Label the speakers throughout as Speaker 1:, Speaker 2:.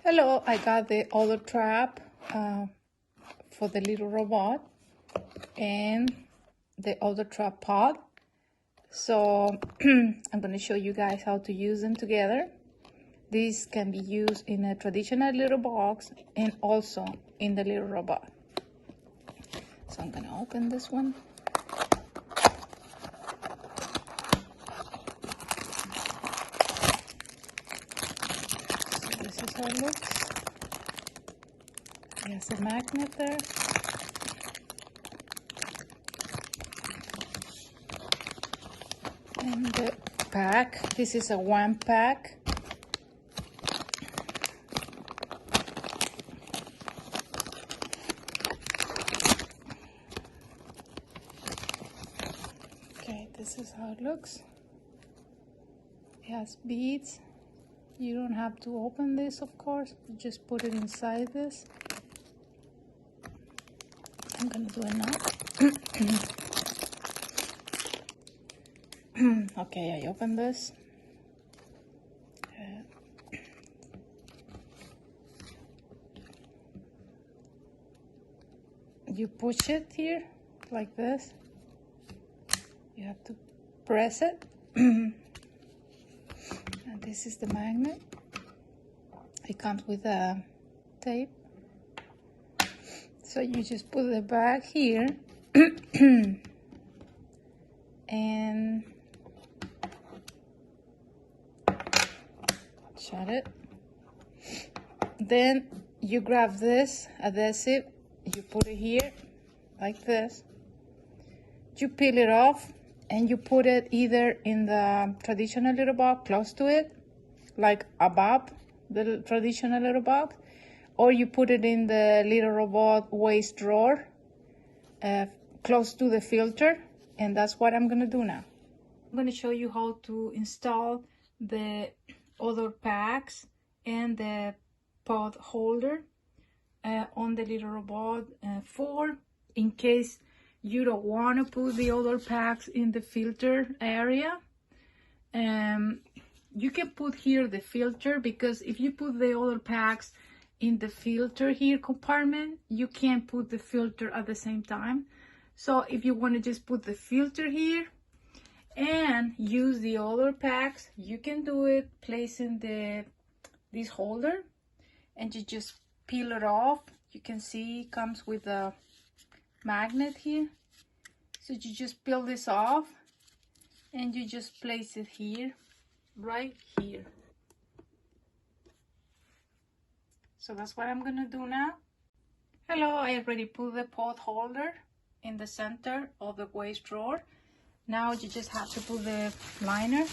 Speaker 1: Hello, I got the OdorTrap for the little robot and the OdorTrap pod. So I'm going to show you guys how to use them together. This can be used in a traditional little box and also in the little robot. So I'm going to open this one. So this is how it looks. It has a magnet there. And the pack, this is a one pack. Okay, this is how it looks. It has beads. You don't have to open this, of course. You just put it inside this. I'm gonna do it now. Okay, I open this. You push it here like this. You have to press it. And this is the magnet. It comes with a tape. So you just put it back here and shut it. Then you grab this adhesive, you put it here like this. You peel it off and you put it either in the traditional little box close to it, like above the traditional little box, or you put it in the little robot waste drawer close to the filter. And that's what I'm gonna do now. I'm gonna show you how to install the odor packs and the pod holder on the little robot in case you don't want to put the odor packs in the filter area. You can put here the filter, because if you put the odor packs in the filter here compartment, you can't put the filter at the same time. So if you want to just put the filter here and use the odor packs, you can do it placing this holder, and you just peel it off. You can see it comes with a magnet here. So you just peel this off and you just place it here, right here. So that's what I'm gonna do now. Hello, I already put the pod holder in the center of the waste drawer. Now you just have to put the liner.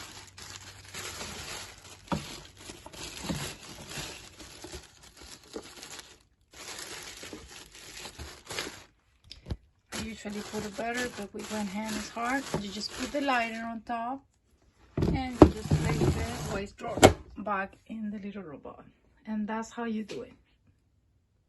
Speaker 1: I usually put it better, but with one hand it's hard. You just put the liner on top and you just place the waste drawer back in the little robot. And that's how you do it.